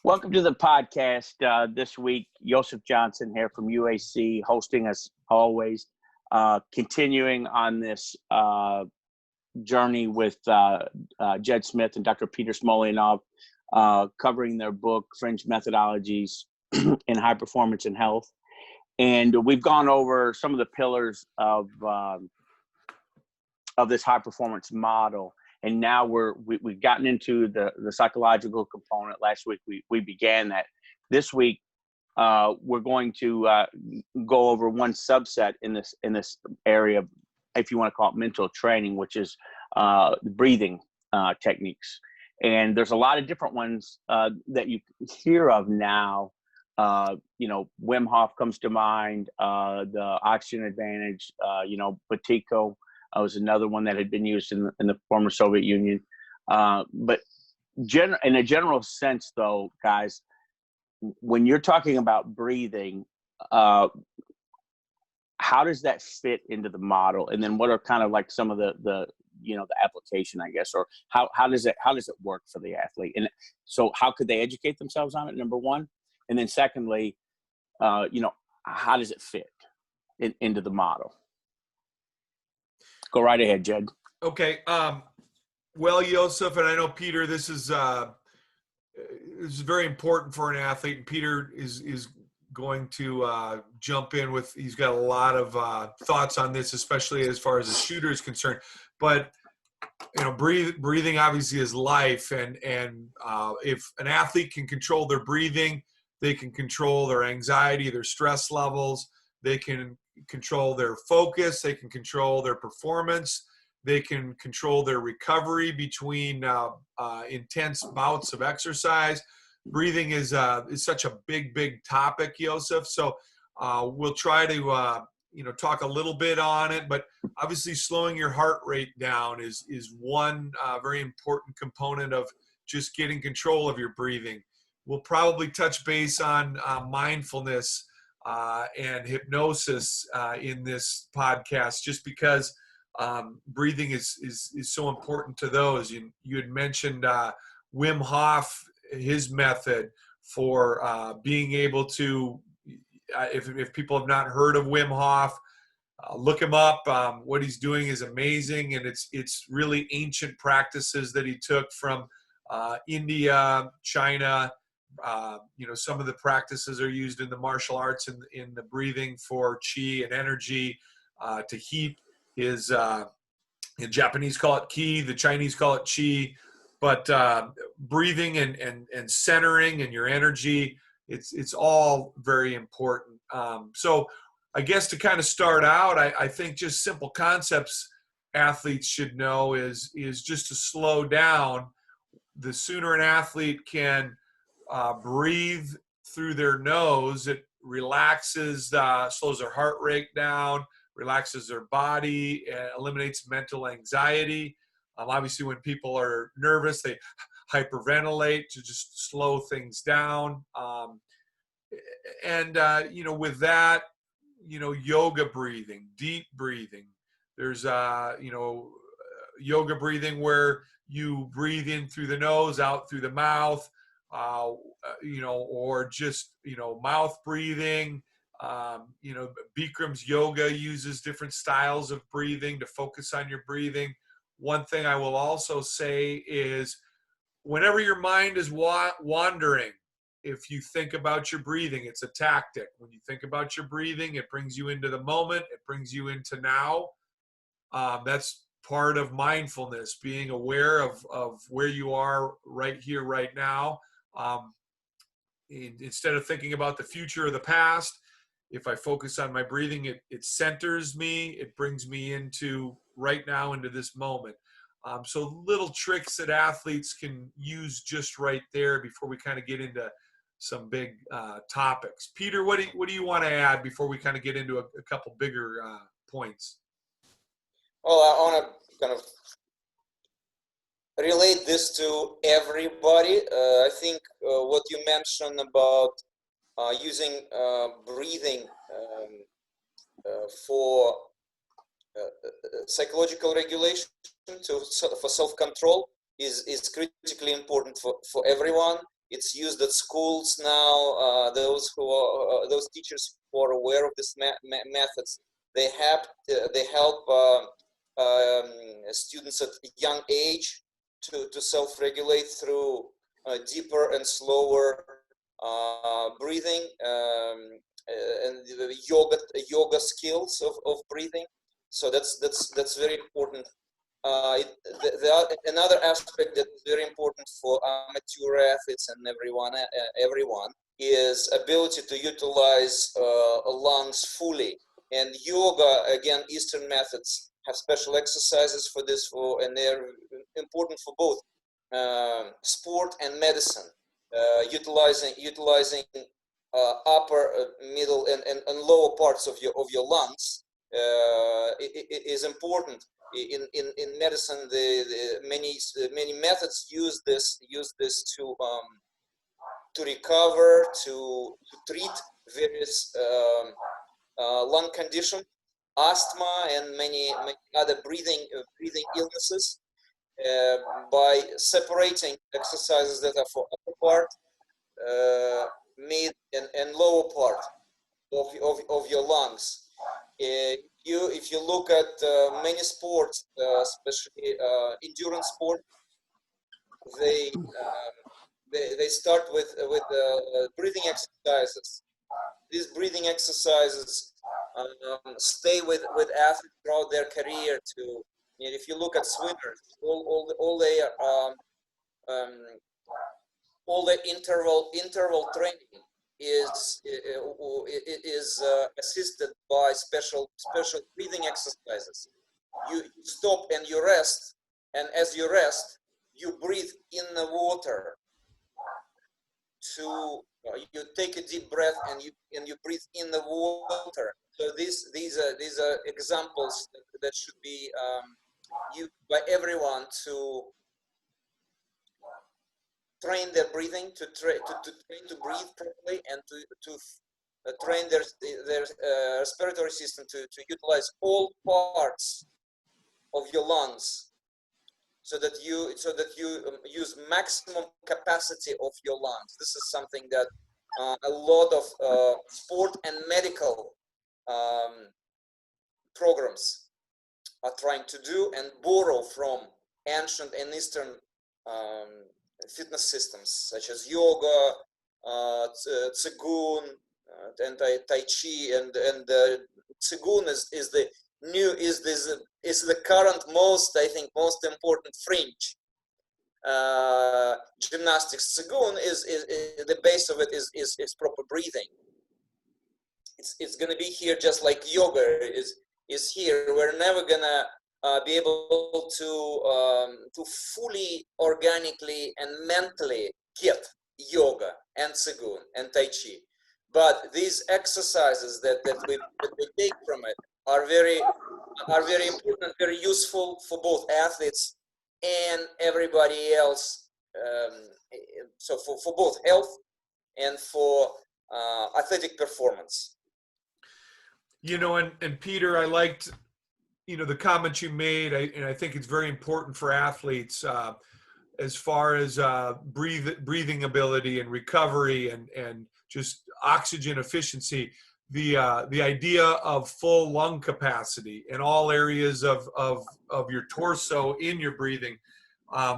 Welcome to the podcast. This week, Joseph Johnson here from UAC, hosting us always, continuing on this journey with Jed Smith and Dr. Peter Smolianov, covering their book, Fringe Methodologies in High Performance and Health. And we've gone over some of the pillars of this high performance model. And now we've gotten into the psychological component. Last week we began that. This week we're going to go over one subset in this area, if you want to call it mental training, which is breathing techniques. And there's a lot of different ones that you hear of now. Wim Hof comes to mind. The oxygen advantage. Batico. Was another one that had been used in the former Soviet Union. But in a general sense, though, guys, when you're talking about breathing, how does that fit into the model? And then what are kind of like some of the application, I guess, or how does it work for the athlete? And so how could they educate themselves on it, number one? And then secondly, how does it fit into the model? Go right ahead, Jed. Okay. Well, Joseph, and I know Peter, this is very important for an athlete, and Peter is going to jump in with. He's got a lot of thoughts on this, especially as far as the shooter is concerned. But breathing obviously is life, and if an athlete can control their breathing, they can control their anxiety, their stress levels. They can control their focus. They can control their performance. They can control their recovery between intense bouts of exercise. Breathing is such a big topic, Joseph. So we'll try to talk a little bit on it. But obviously, slowing your heart rate down is one very important component of just getting control of your breathing. We'll probably touch base on mindfulness and hypnosis in this podcast, just because breathing is so important to those. You had mentioned Wim Hof, his method for being able to, if people have not heard of Wim Hof, look him up. What he's doing is amazing, and it's really ancient practices that he took from India, China. Some of the practices are used in the martial arts and in the breathing for chi and energy to heat. The Japanese call it ki, the Chinese call it chi, but breathing and centering and your energy, it's all very important. So I guess to kind of start out, I think just simple concepts athletes should know is just to slow down. The sooner an athlete can breathe through their nose, it relaxes, slows their heart rate down, relaxes their body, eliminates mental anxiety. Obviously, when people are nervous, they hyperventilate to just slow things down. With that, yoga breathing, deep breathing. There's, yoga breathing where you breathe in through the nose, out through the mouth. Or just, mouth breathing. Bikram's yoga uses different styles of breathing to focus on your breathing. One thing I will also say is whenever your mind is wandering, if you think about your breathing, it's a tactic. When you think about your breathing, it brings you into the moment. It brings you into now. That's part of mindfulness, being aware of where you are right here, right now. Instead of thinking about the future or the past, if I focus on my breathing, it centers me. It brings me into right now, into this moment. So little tricks that athletes can use just right there before we kind of get into some big topics. Peter, what do you want to add before we kind of get into a couple bigger points? Well, I want to kind of relate this to everybody. I think what you mentioned about using breathing for psychological regulation for self-control is critically important for everyone. It's used at schools now. Those teachers who are aware of these methods, they help students at a young age to self-regulate through deeper and slower breathing and the yoga skills of breathing. So that's very important. Another aspect that's very important for amateur athletes and everyone is ability to utilize lungs fully. And yoga, again, Eastern methods have special exercises for this, and they're important for both sport and medicine. Utilizing upper, middle, and lower parts of your lungs is important. In medicine, many methods use this to recover, to treat various lung conditions, asthma, and many other breathing illnesses by separating exercises that are for upper part, mid, and lower part of your lungs. If you look at many sports, especially endurance sport, they start with breathing exercises. These breathing exercises stay with athletes throughout their career. If you look at swimmers, all their interval training is assisted by special breathing exercises. You stop and you rest, and as you rest, you breathe in the water. You take a deep breath and you breathe in the water. So these are examples that should be used by everyone to train their breathing, to train to breathe properly, and to train their respiratory system to utilize all parts of your lungs, so that you use maximum capacity of your lungs. This is something that a lot of sport and medical programs are trying to do and borrow from ancient and Eastern fitness systems such as yoga, Qigong, and Tai Chi, and Qigong is the current most important fringe gymnastics. Qigong is the base of it is proper breathing. It's gonna be here just like yoga is here. We're never gonna be able to fully organically and mentally get yoga and Qigong and Tai Chi, but these exercises that we take from it are very important, very useful for both athletes and everybody else. So for both health and for athletic performance. And Peter, I liked the comments you made, and I think it's very important for athletes as far as breathing ability and recovery and just oxygen efficiency. The idea of full lung capacity in all areas of your torso in your breathing.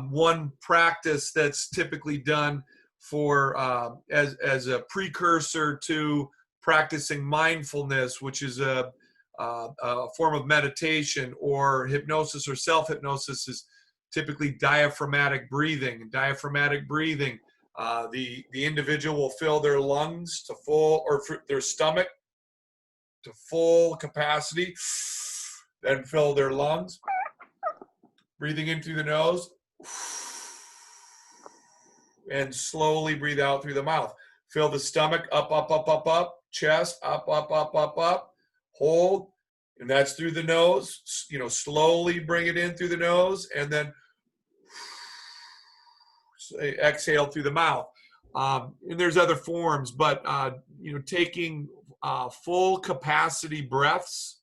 One practice that's typically done for as a precursor to practicing mindfulness, which is a form of meditation or hypnosis or self-hypnosis, is typically diaphragmatic breathing. And diaphragmatic breathing, the individual will fill their lungs to full, or their stomach to full capacity, then fill their lungs, breathing in through the nose, and slowly breathe out through the mouth. Fill the stomach up, up, up, up, up, chest up, up, up, up, up, hold, and that's through the nose. Slowly bring it in through the nose, and then exhale through the mouth. And there's other forms, but taking full capacity breaths,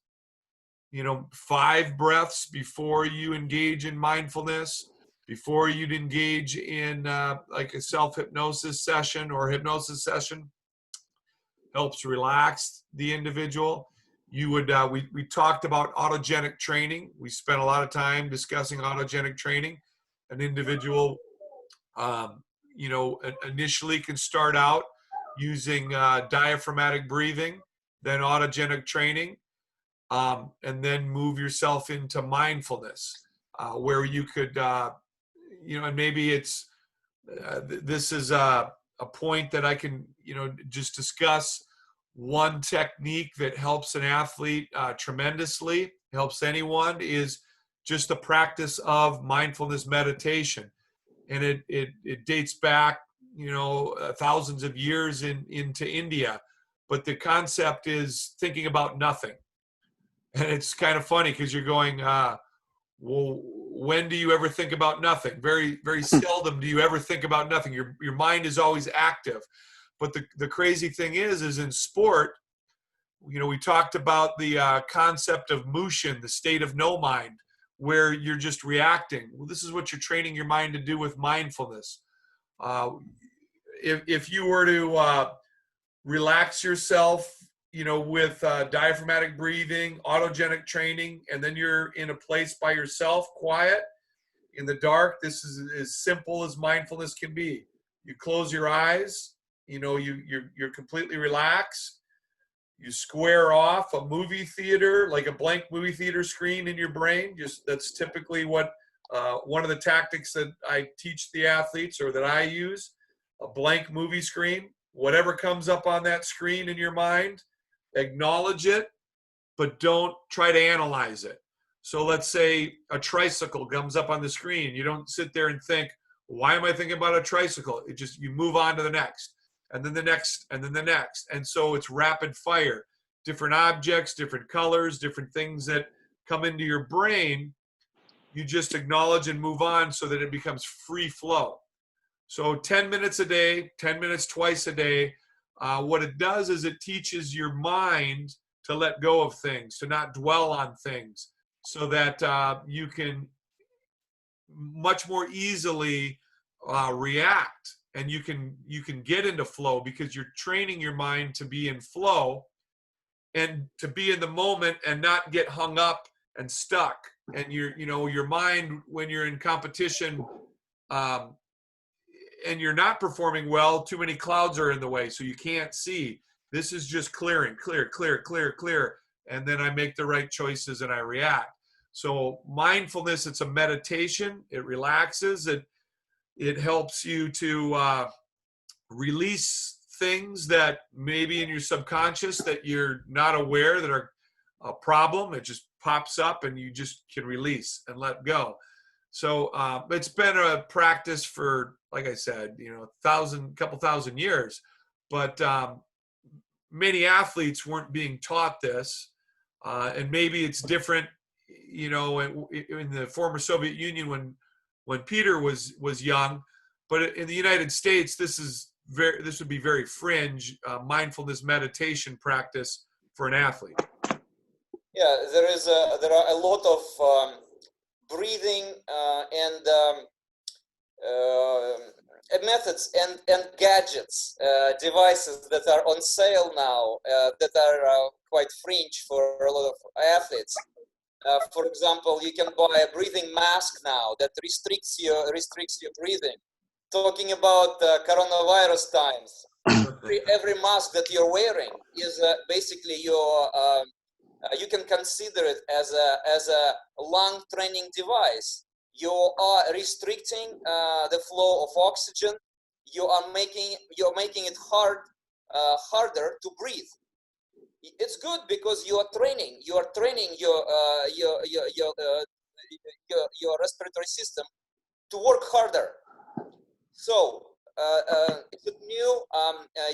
5 breaths before you engage in mindfulness, before you'd engage in like a self-hypnosis session or hypnosis session. Helps relax the individual. You would we talked about autogenic training. We spent a lot of time discussing autogenic training. An individual initially can start out using diaphragmatic breathing, then autogenic training, and then move yourself into mindfulness, where you could, and maybe it's, this is a point that I can, just discuss. One technique that helps an athlete tremendously, helps anyone, is just the practice of mindfulness meditation. And it dates back, thousands of years into India. But the concept is thinking about nothing. And it's kind of funny because you're going, well, when do you ever think about nothing? Very, very seldom do you ever think about nothing. Your mind is always active. But the crazy thing is in sport, we talked about the concept of mushin, the state of no mind, where you're just reacting. Well, this is what you're training your mind to do with mindfulness. If you were to relax yourself, with diaphragmatic breathing, autogenic training, and then you're in a place by yourself, quiet, in the dark, this is as simple as mindfulness can be. You close your eyes, you're completely relaxed. You square off a movie theater, like a blank movie theater screen in your brain. That's typically what one of the tactics that I teach the athletes, or that I use, a blank movie screen. Whatever comes up on that screen in your mind, acknowledge it, but don't try to analyze it. So let's say a tricycle comes up on the screen. You don't sit there and think, why am I thinking about a tricycle? You move on to the next, and then the next, and then the next. And so it's rapid fire, different objects, different colors, different things that come into your brain. You just acknowledge and move on so that it becomes free flow. So 10 minutes a day, 10 minutes twice a day. What it does is it teaches your mind to let go of things, to not dwell on things, so that you can much more easily react, and you can get into flow, because you're training your mind to be in flow and to be in the moment and not get hung up and stuck. And your mind, when you're in competition, and you're not performing well, too many clouds are in the way, so you can't see. This is just clearing, clear, clear, clear, clear. And then I make the right choices and I react. So mindfulness, it's a meditation. It relaxes. It helps you to release things that maybe in your subconscious that you're not aware that are a problem. It just pops up and you just can release and let go. So it's been a practice for, like I said, couple thousand years, but many athletes weren't being taught this, and maybe it's different, in the former Soviet Union when Peter was young, but in the United States, this would be very fringe mindfulness meditation practice for an athlete. Yeah, there are a lot of breathing and methods and gadgets, devices that are on sale now, that are quite fringe for a lot of athletes. For example, you can buy a breathing mask now that restricts your breathing. Talking about coronavirus times, every mask that you're wearing is basically you can consider it as a lung training device. You are restricting the flow of oxygen. You're making it harder to breathe. It's good because you are training your respiratory system to work harder. So if it's new,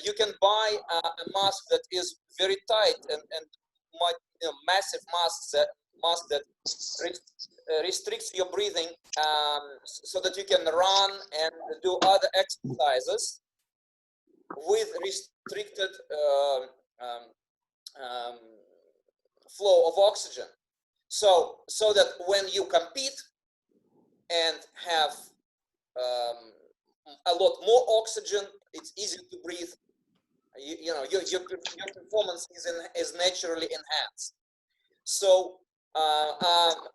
you can buy a mask that is very tight and massive mask that restricts your breathing, so that you can run and do other exercises with restricted flow of oxygen. So that when you compete, and have a lot more oxygen. It's easy to breathe. Your performance is naturally enhanced. So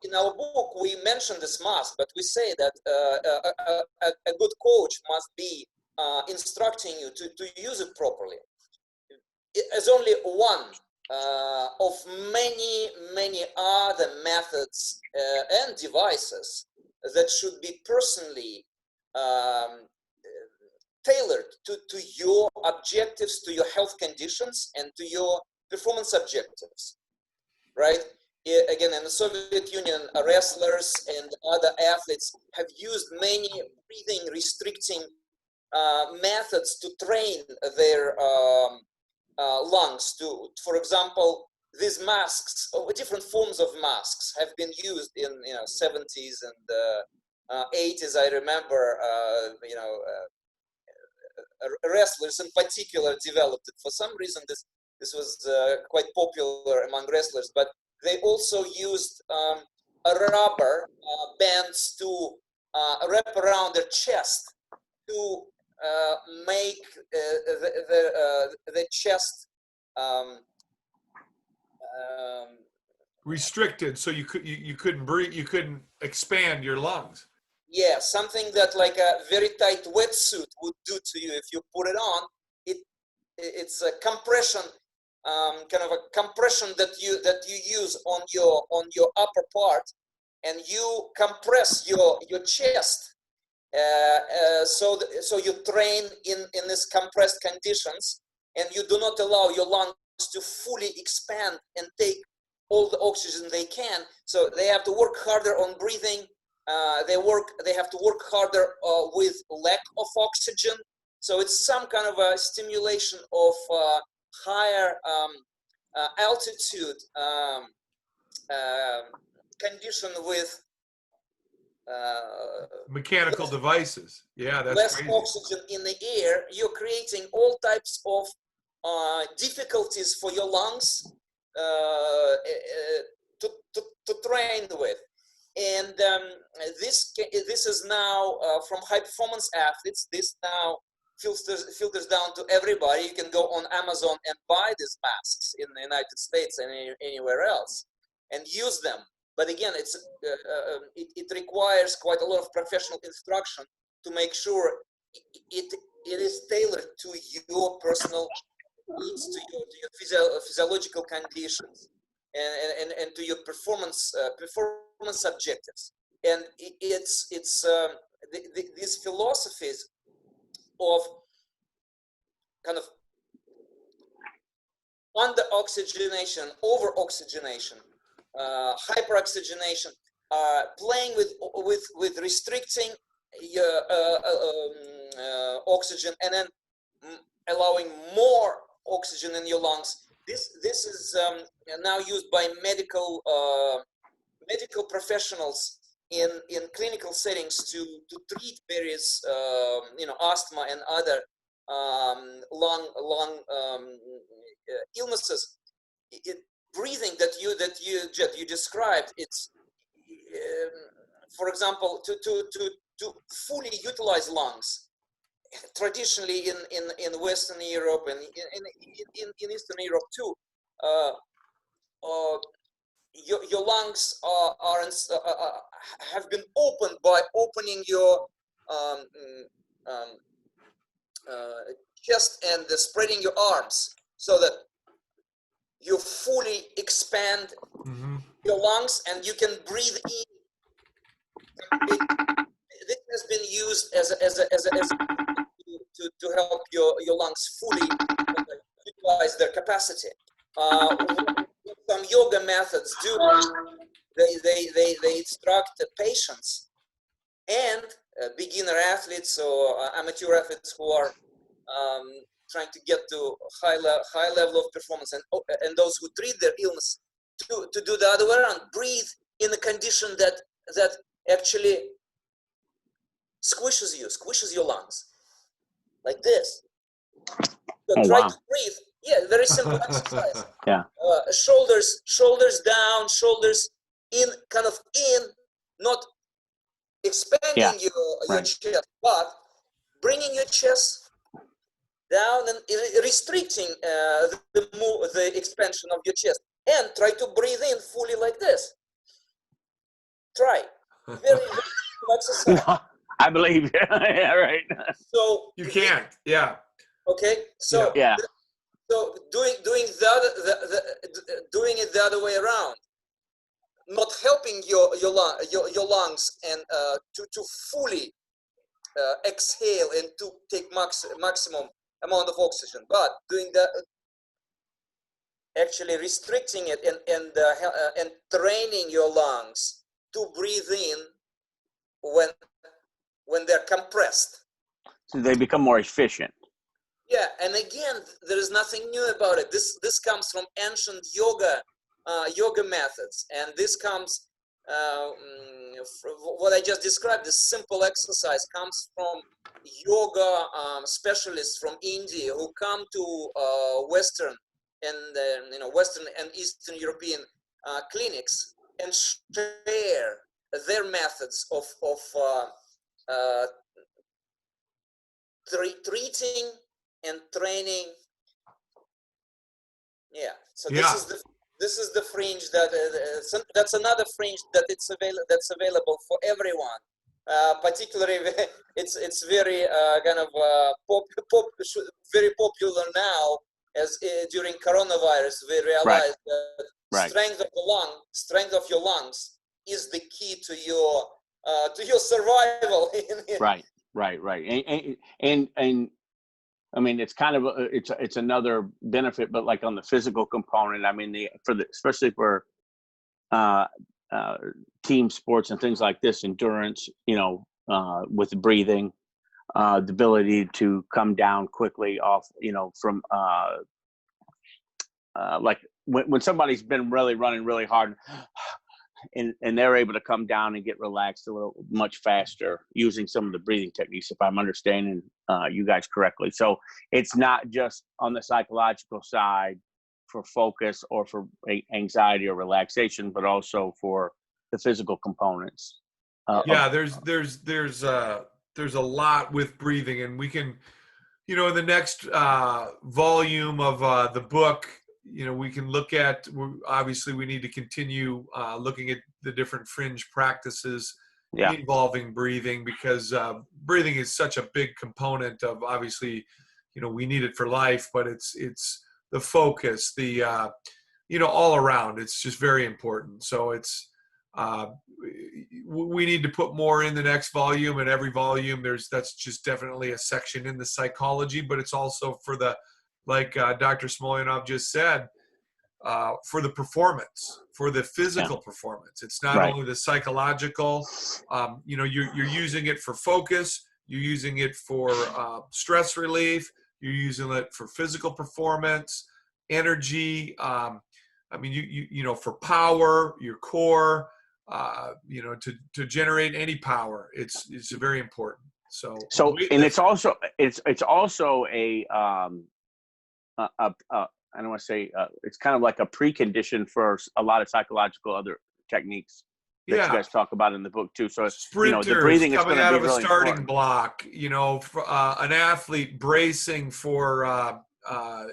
in our book, we mention this mask, but we say that a good coach must be instructing you to use it properly. As only one of many other methods and devices that should be personally tailored to your objectives, to your health conditions, and to your performance objectives, right? Again, in the Soviet Union, wrestlers and other athletes have used many breathing restricting methods to train their lungs. For example, these masks, or different forms of masks, have been used in 70s and 80s. I remember, wrestlers in particular developed it. For some reason, this was quite popular among wrestlers, but they also used a rubber bands to wrap around their chest to make the chest restricted, so you couldn't breathe, you couldn't expand your lungs. Yeah, something that like a very tight wetsuit would do to you if you put it on. It's a compression, kind of a compression that you use on your upper part, and you compress your chest. So you train in these compressed conditions, and you do not allow your lungs to fully expand and take all the oxygen they can. So they have to work harder on breathing. They have to work harder with lack of oxygen. So it's some kind of a stimulation of higher altitude condition with mechanical devices. Yeah, that's less crazy. oxygen in the air. You're creating all types of difficulties for your lungs to train with. And this is now from high performance athletes. This now filters down to everybody. You can go on Amazon and buy these masks in the United States and anywhere else and use them. But again, it requires quite a lot of professional instruction to make sure it is tailored to your personal needs, to your physiological conditions, and to your performance objectives. And these philosophies of kind of under-oxygenation, over-oxygenation, hyperoxygenation, playing with restricting your oxygen and then allowing more oxygen in your lungs. This is now used by medical professionals in clinical settings to treat various asthma and other lung illnesses. Breathing that you described, it's for example to fully utilize lungs. Traditionally in Western Europe and in Eastern Europe too, your lungs have been opened by opening your chest and spreading your arms so that you fully expand your lungs and you can breathe in. This has been used as to help your lungs fully utilize their capacity. Some yoga methods do. They instruct the patients and beginner athletes or amateur athletes who are trying to get to high level of performance, and those who treat their illness to do the other way around. Breathe in a condition that actually squishes your lungs, like this. So try to breathe. Yeah, very simple exercise. Yeah. Shoulders down, shoulders in, kind of in, not expanding Yeah. your Right. chest, but bringing your chest down and restricting the expansion of your chest, and try to breathe in fully like this. Try. Very simple exercise. No, I believe you. Yeah, right. So You can't. Yeah. okay. So Yeah. so doing doing it the other way around, not helping your lungs and to fully exhale and to take maximum amount of oxygen, but doing that, actually restricting it and training your lungs to breathe in when they're compressed. So they become more efficient. Yeah, and again, there is nothing new about it. This comes from ancient yoga methods, and this comes what I just described. This simple exercise comes from yoga specialists from India who come to Western and Western and Eastern European clinics and share their methods of treating and training. Yeah, so Yeah. this is the fringe that's another fringe that's available for everyone. Particularly, it's very kind of very popular now, as during coronavirus we Right. realized that Right. strength of your lungs is the key to your survival. Right. Right. And I mean, it's kind of it's another benefit, but like on the physical component, I mean, especially for uh, uh, team sports and things like this, endurance, with the breathing, the ability to come down quickly off, from like when somebody's been really running really hard, and they're able to come down and get relaxed a little much faster using some of the breathing techniques, if I'm understanding you guys correctly. So it's not just on the psychological side for focus or for anxiety or relaxation, but also for the physical components. Yeah, there's a lot with breathing, and we can, in the next volume of the book, we can look at. Obviously, we need to continue looking at the different fringe practices Yeah. involving breathing, because breathing is such a big component of, obviously, we need it for life, but it's the focus, the all around. It's just very important. So it's we need to put more in the next volume, and every volume that's just definitely a section in the psychology, but it's also for the, like Dr. Smolianov just said, for the performance, for the physical performance. It's not Right. only the psychological. You're using it for focus, you're using it for stress relief, you're using it for physical performance, energy. I mean, for power, your core, to generate any power, it's very important. So And it's also I don't want to say it's kind of like a precondition for a lot of psychological other techniques that you guys talk about in the book too. So sprinters the breathing is coming going to out be of a really starting important. block, an athlete bracing for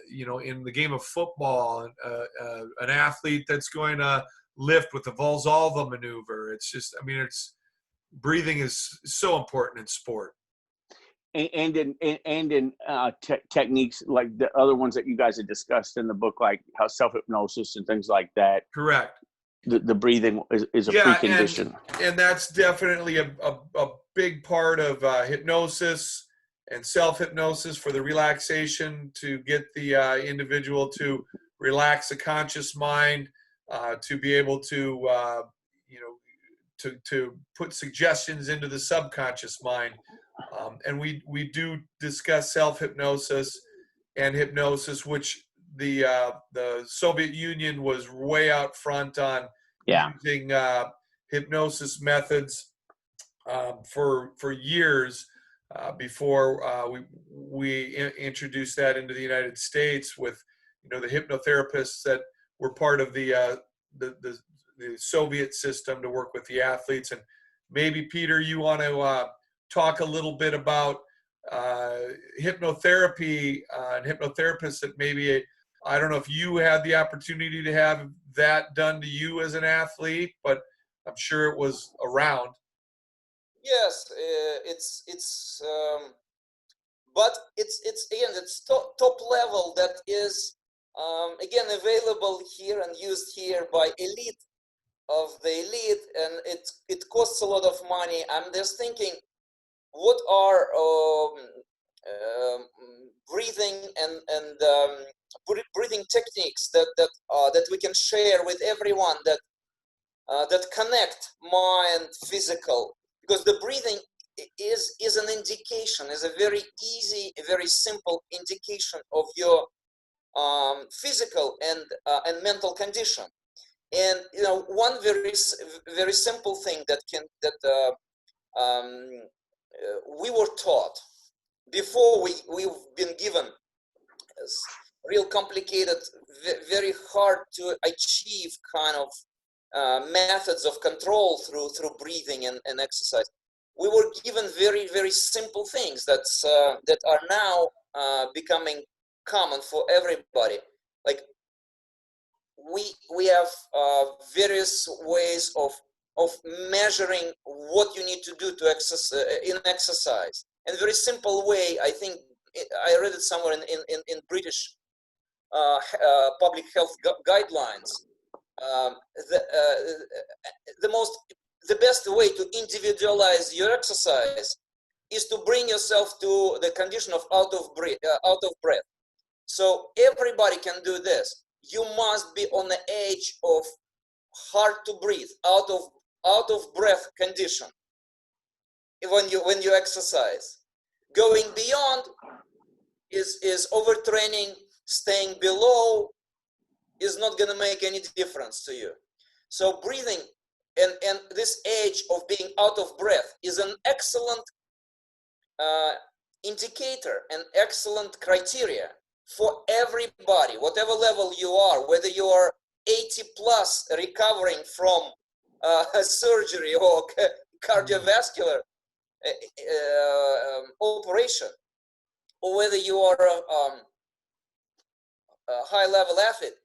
in the game of football, an athlete that's going to lift with the Valsalva maneuver. It's just, breathing is so important in sport. And in techniques like the other ones that you guys have discussed in the book, like how self-hypnosis and things like that. Correct. The breathing is a precondition. And that's definitely a big part of hypnosis and self-hypnosis, for the relaxation, to get the individual to relax the conscious mind, to be able to to put suggestions into the subconscious mind. And we do discuss self-hypnosis and hypnosis, which the Soviet Union was way out front on using hypnosis methods for years before we introduced that into the United States with the hypnotherapists that were part of the Soviet system to work with the athletes. And maybe Peter, you want to talk a little bit about hypnotherapy and hypnotherapists that maybe, I don't know if you had the opportunity to have that done to you as an athlete, but I'm sure it was around. Yes, but it's again, it's top level that is again available here and used here by elite of the elite, and it costs a lot of money. I'm just thinking, what are breathing and breathing techniques that we can share with everyone that connect mind, physical, because the breathing is an indication, is a very easy, a very simple indication of your physical and mental condition. And one very simple thing that we were taught before we've been given real complicated, very hard to achieve kind of methods of control through breathing and exercise. We were given very, very simple things that are now becoming common for everybody. Like we have various ways of measuring what you need to do to exercise. And a very simple way, I think I read it somewhere in British public health guidelines. The best way to individualize your exercise is to bring yourself to the condition of out of breath. So everybody can do this. You must be on the edge of hard to breathe, out of breath condition when you exercise. Going beyond is overtraining. Staying below is not going to make any difference to you. So breathing and this edge of being out of breath is an excellent indicator, an excellent criteria for everybody, whatever level you are, whether you are 80 plus recovering from surgery or cardiovascular operation, or whether you are a high-level athlete.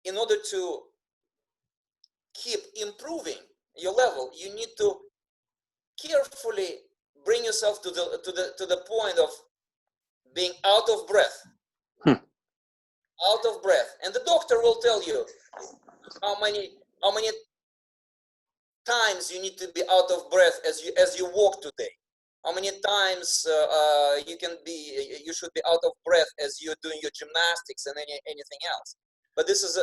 In order to keep improving your level, you need to carefully bring yourself to the point of being out of breath. Out of breath, and the doctor will tell you how many times you need to be out of breath as you walk today. How many times you should be out of breath as you're doing your gymnastics and anything else. But this is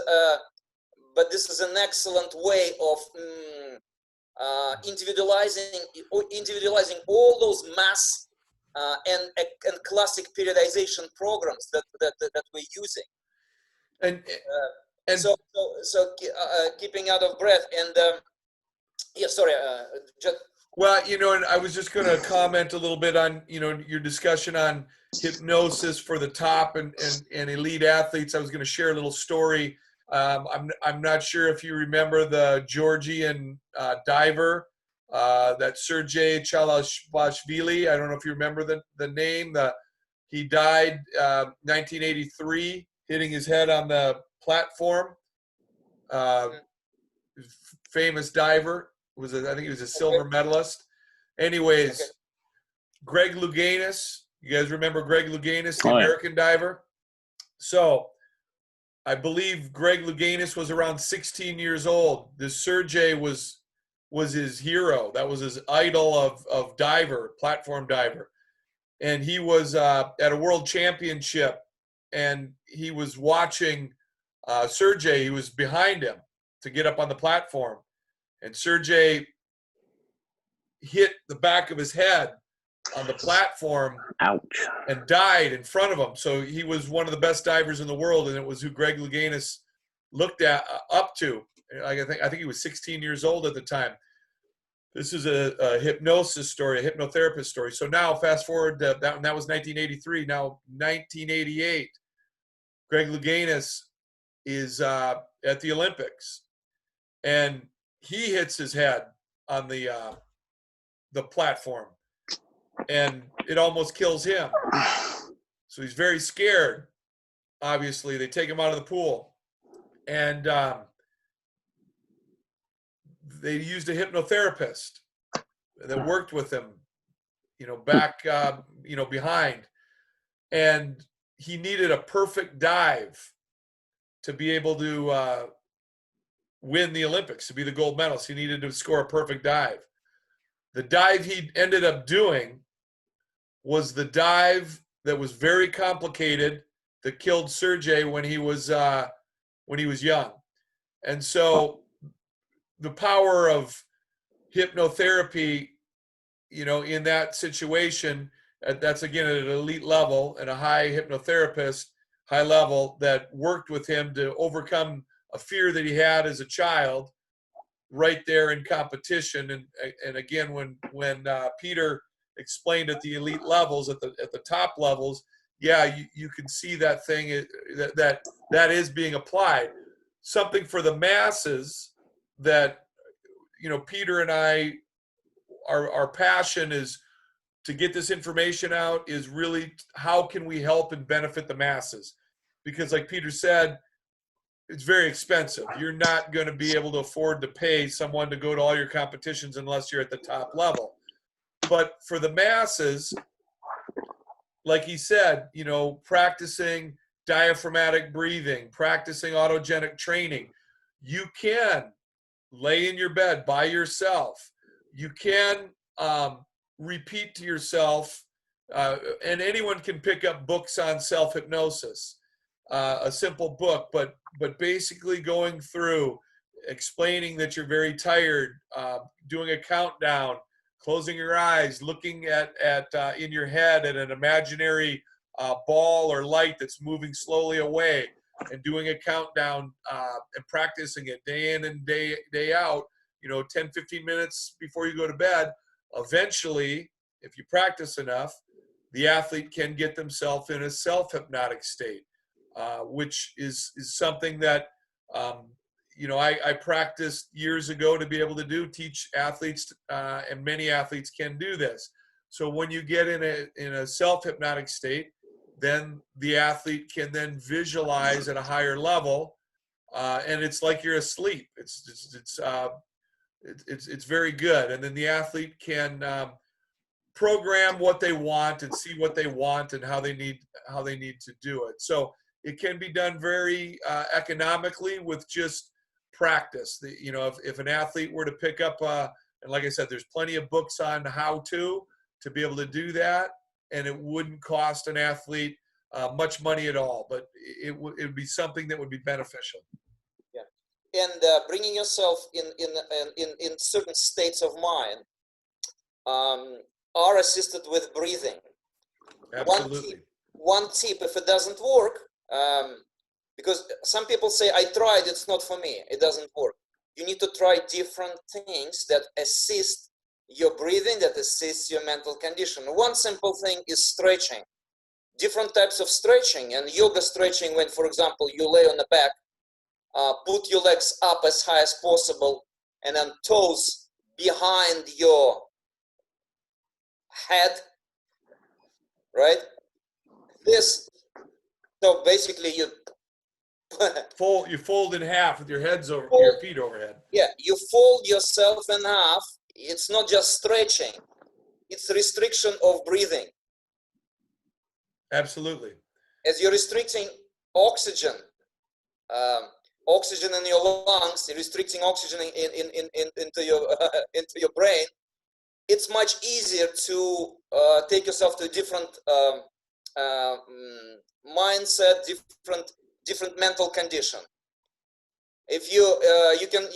an excellent way of individualizing all those mass and classic periodization programs that we're using. And so keeping out of breath and well, and I was just going to comment a little bit on, your discussion on hypnosis for the top and elite athletes. I was going to share a little story. I'm not sure if you remember the Georgian diver, that Sergei Chalashvili. I don't know if you remember the name. He died 1983, hitting his head on the platform. Famous diver. I think he was a silver medalist. Anyways, okay. Greg Louganis. You guys remember Greg Louganis, the American diver? So I believe Greg Louganis was around 16 years old. This Sergei was his hero. That was his idol of diver, platform diver. And he was at a world championship, and he was watching Sergei. He was behind him to get up on the platform. And Sergei hit the back of his head on the platform. Ouch. And died in front of him. So he was one of the best divers in the world, and it was who Greg Louganis looked up to. I think he was 16 years old at the time. This is a hypnosis story, a hypnotherapist story. So now fast forward, that was 1983. Now 1988, Greg Louganis is at the Olympics, and he hits his head the platform, and it almost kills him. So he's very scared. Obviously, they take him out of the pool, and they used a hypnotherapist that worked with him, back, behind, and he needed a perfect dive to be able to win the Olympics, to be the gold medalist. He needed to score a perfect dive. The dive he ended up doing was the dive that was very complicated that killed Sergey when he was young. And so the power of hypnotherapy, in that situation, that's again at an elite level, and a high hypnotherapist, high level, that worked with him to overcome a fear that he had as a child right there in competition. And again, when Peter explained at the elite levels, at the top levels, you can see that thing that is being applied. Something for the masses that, Peter and I, our passion is to get this information out, is really how can we help and benefit the masses? Because like Peter said, it's very expensive. You're not going to be able to afford to pay someone to go to all your competitions unless you're at the top level. But for the masses, like he said, practicing diaphragmatic breathing, practicing autogenic training, you can lay in your bed by yourself. You can repeat to yourself, and anyone can pick up books on self-hypnosis, a simple book, but basically going through, explaining that you're very tired, doing a countdown, closing your eyes, looking at in your head at an imaginary ball or light that's moving slowly away, and doing a countdown, and practicing it day in and day out, 10, 15 minutes before you go to bed. Eventually, if you practice enough, the athlete can get themselves in a self-hypnotic state, which is something that, I practiced years ago to be able to teach athletes, and many athletes can do this. So when you get in a self-hypnotic state, then the athlete can then visualize at a higher level, and it's like you're asleep. It's very good. And then the athlete can program what they want and see what they want and how they need to do it. So it can be done very economically with just practice. If an athlete were to pick up, and like I said, there's plenty of books on how to be able to do that, and it wouldn't cost an athlete much money at all, but it would be something that would be beneficial. Yeah, and bringing yourself in certain states of mind are assisted with breathing. Absolutely. One tip, if it doesn't work, because some people say, I tried, it's not for me, it doesn't work. You need to try different things that assist your breathing, that assists your mental condition. One simple thing is stretching. Different types of stretching, and yoga stretching, when, for example, you lay on the back, put your legs up as high as possible, and then toes behind your head, right? So basically you fold in half with your your feet overhead. Yeah, you fold yourself in half. It's not just stretching, it's restriction of breathing. Absolutely. As you're restricting oxygen in your lungs, you're restricting oxygen into your brain, it's much easier to take yourself to a different mindset, different mental condition. If you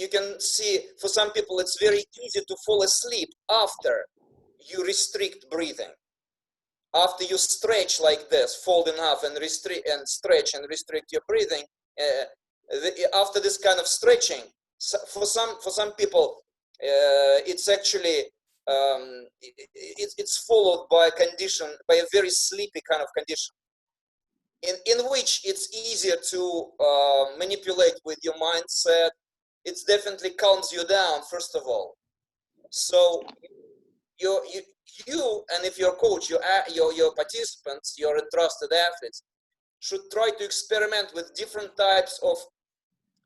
can see, for some people it's very easy to fall asleep after you restrict breathing. After you stretch like this, fold in half and stretch and restrict your breathing, after this kind of stretching, for some people, it's actually it's followed by a very sleepy kind of condition, in which it's easier to manipulate with your mindset. It definitely calms you down, first of all. So you and if your coach, your participants, your entrusted athletes should try to experiment with different types of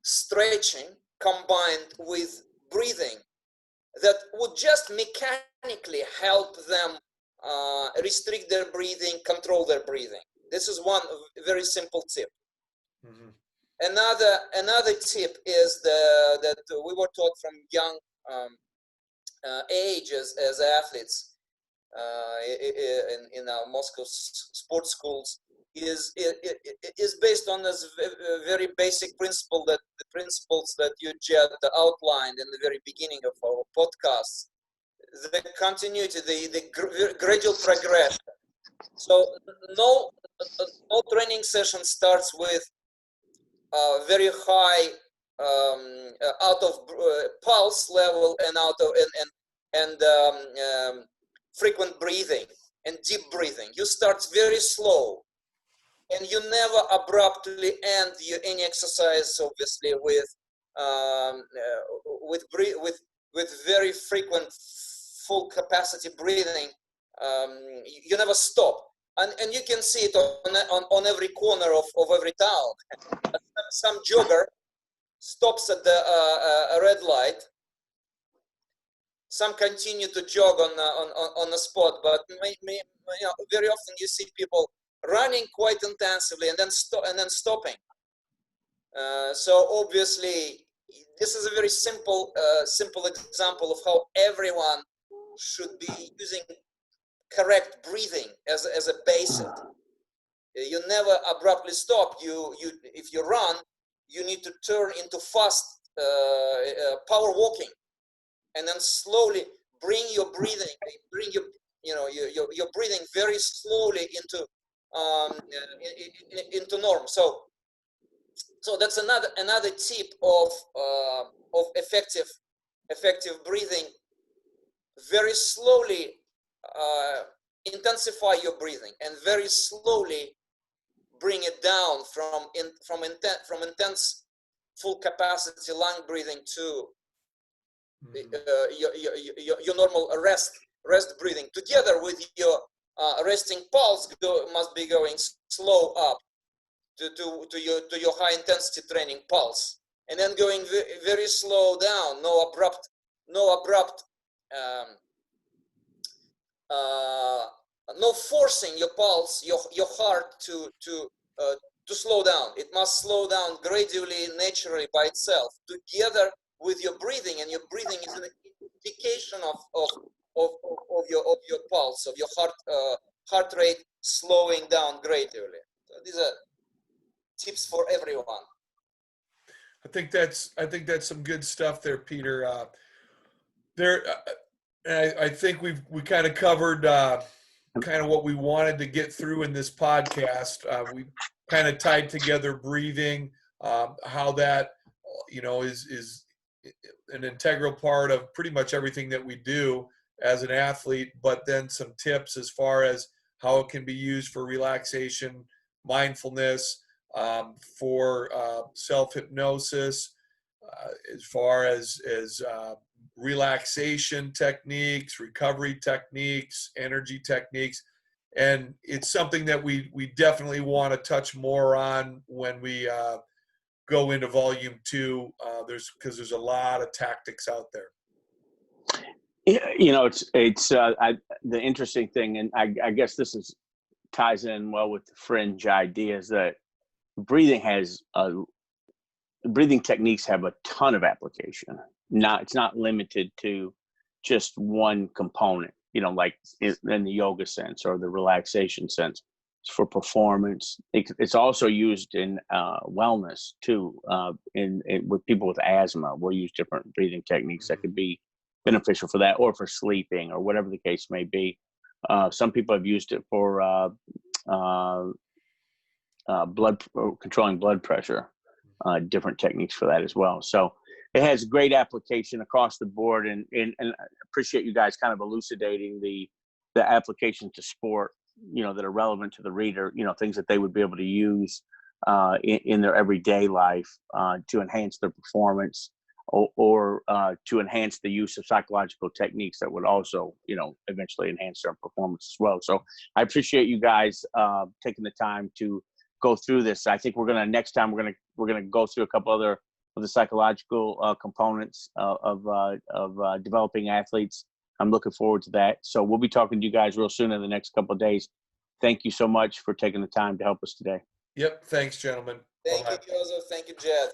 stretching combined with breathing that would just mechanically help them restrict their breathing, control their breathing. This is one very simple tip. Mm-hmm. Another tip is that we were taught from young age as athletes in our Moscow sports schools is based on this very basic principle, that the principles that you just outlined in the very beginning of our podcast, the continuity, the gradual progression. So no training session starts with very high out of pulse level and out of frequent breathing and deep breathing. You start very slow, and you never abruptly end any exercise, obviously, with very frequent full capacity breathing. You never stop, and you can see it on every corner of every town. Some jogger stops at the red light. Some continue to jog on the spot, but very often you see people running quite intensively and then stopping. So obviously, this is a very simple example of how everyone should be using correct breathing as a basic. You never abruptly stop. If you run, you need to turn into fast power walking, and then slowly bring your breathing, your breathing very slowly into norm. So that's another tip of effective breathing. Very slowly intensify your breathing, and very slowly bring it down from intense full capacity lung breathing to your normal rest breathing, together with your resting pulse must be going slow up to your high intensity training pulse, and then going very slow down. No abrupt no forcing your pulse, your heart to slow down. It must slow down gradually, naturally, by itself, together with your breathing. And your breathing is an indication of your pulse, of your heart rate slowing down gradually. So these are tips for everyone. I think that's some good stuff there, Peter. I think we kind of covered kind of what we wanted to get through in this podcast. We kind of tied together breathing, how that is an integral part of pretty much everything that we do as an athlete, but then some tips as far as how it can be used for relaxation, mindfulness, for self-hypnosis, as far as relaxation techniques, recovery techniques, energy techniques. And it's something that we definitely want to touch more on when we go into volume 2, because there's a lot of tactics out there. It's the interesting thing, and I guess this ties in well with the fringe ideas, that breathing techniques have a ton of application. It's not limited to just one component, like in the yoga sense or the relaxation sense. It's for performance. It's also used in wellness too. With people with asthma, we'll use different breathing techniques that could be beneficial for that, or for sleeping, or whatever the case may be. Some people have used it for controlling blood pressure. Different techniques for that as well. So it has great application across the board, and I appreciate you guys kind of elucidating the application to sport, that are relevant to the reader, things that they would be able to use in their everyday life to enhance their performance. or to enhance the use of psychological techniques that would also, eventually enhance their performance as well. So I appreciate you guys taking the time to go through this. I think next time we're gonna go through a couple other of the psychological components of developing athletes. I'm looking forward to that. So we'll be talking to you guys real soon in the next couple of days. Thank you so much for taking the time to help us today. Yep. Thanks, gentlemen. Thank Bye-bye. you, Joseph. Thank you, Jed.